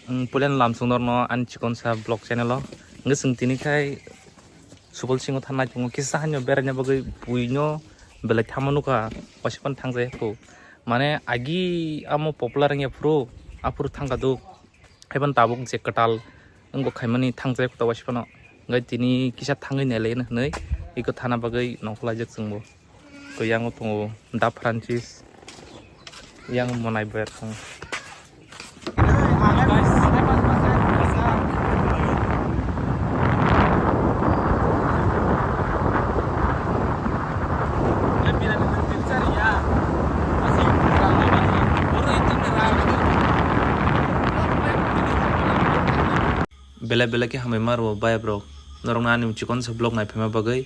Pulen lam sungdor no an chikon sa blog channel lo nge sung tini kai Subol Singh thanai chung kisah hanyo beranya bagai puinyo belai thamanu ka wasipan thangjai ko mane agi amo popular nge pro apur thangka do heban tabuk je katal ngo khaimani thangjai ko wasipan ngai tini kisah thangai nele nei iko thana bagai nokla jak sungbo ko yang tongo da Francis yang monai ber sung bela ke hamai maro bai bro norong na nim chikon sa blog nai phema bagai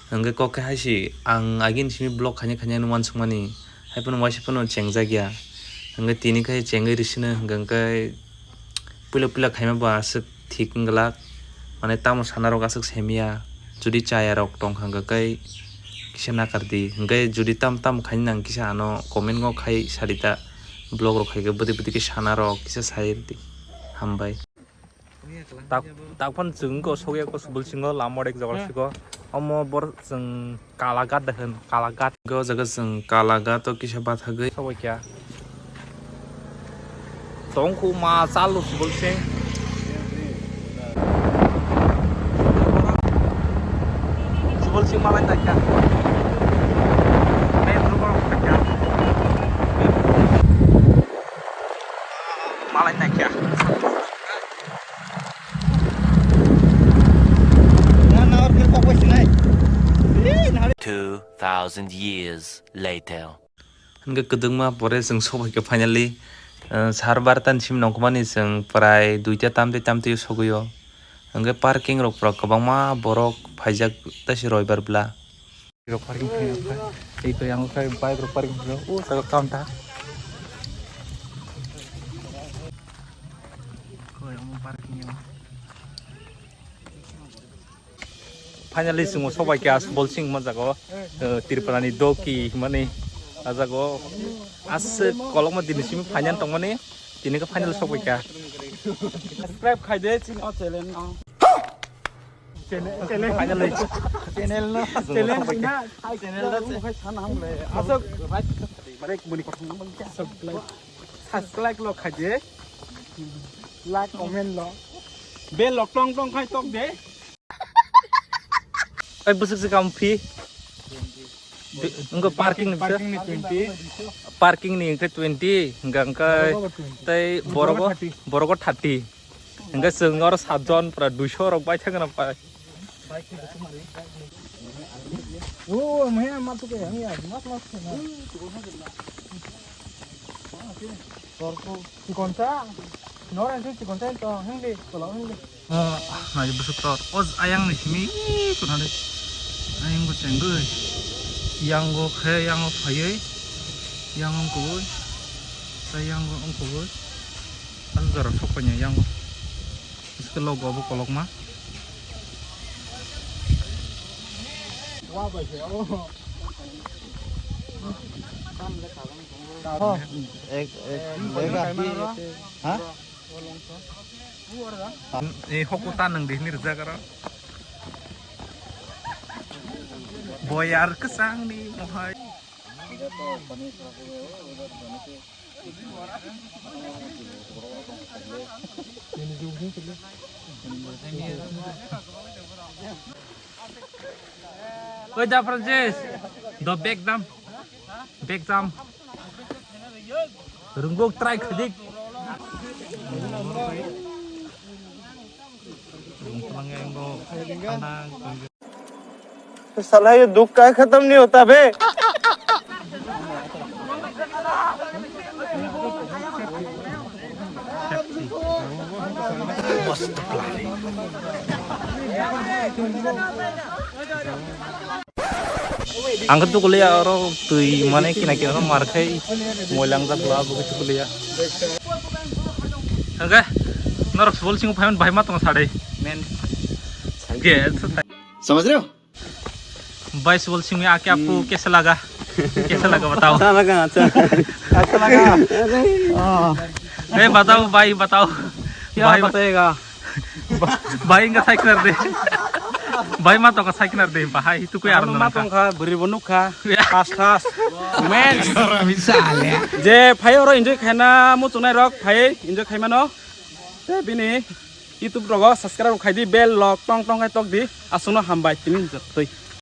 hangge ko ka haisi ang agin simi blog khanya khanya nuan sungmani haipon wasi pono chengja gya hangge tini kai chengai risina hangge pula khaima ba asuk thik nglak mane tamo sanaro asuk semia judi chaya rok tong hangge kai kisana kardi hangge judi tam khain nang kisa ano comment ngo khai sarita blog ro khaiga budi ke sanaro kisa sairti hambai tak pun jeng ko soge ko Subol Singh lamodek jagal siko omo bor jeng kalagat dehan kalagat go jaga jeng kalagat to kisa bat hagai sabai kya Thanhngkha ma chalu Subol Singh Subol Singh malai tak kya metro ko kya malai tak kya 2,000 years later. Hingga kedeng ma pore seng sobai ke finally sarbartan sim nongkmani seng prai 2-3 sogoyo hingga parking rok pro kabang ma borok phaijak tasi roibar bla ro parking itu yang kai bike ro parking bro sa counter ko yang parking yo finally sung sobai ke Subol Singh ma jago tirpalani doki mani ajago as kolong ma dinisimi final tong mani tini ka final sobai ka subscribe khai de ching o channel no channel final channel no channel da khai chan ham le asok right bare muni ko thong man subscribe lo khai de like comment lo bell lock tong khai tok de ai busuk sekam fee enggak parking nih 20 parking nih ke 20 enggak tai borogo 30 enggak sengor sajon pra 200 rok bai thang na pai oh me masuk ya ini ya mas korko konta noran sih konta to hengdi kalau hengdi aja busuk tor os ayang nih sini kuna deh ayang go cengguy yang go khe yang go phaye yang go saya yang go ongko kan zara sokanya yang go iske logo bu kolok ma wa ba je oh ek ha hokutan nang dihni rja kara boyar kesang nih mohai Oi da Francis do back dam runggok try khadik साला ये दुख का खत्म नहीं होता बे angkat tuh kuliah orang tuh mana kina markai molang tak lah begitu kuliah oke norok Subol Singh paham bahai mat tong sade men समझ रहे हो भाई Subol Singh में आके आपको कैसा लगा बताओ अच्छा लगा बताओ भाई बताओ भाई भाई इनका साइकिल दे भाई मा तो का साइकिल दे भाई तू कोई आरन मा तंखा बुरि बनुखा खास खास men je phai oro enjoy khaina mu chunai rok phai enjoy khaimano te bini YouTube rogo subscribe khai di bell lock tong tong khai tok di asuno hambai tini jatoi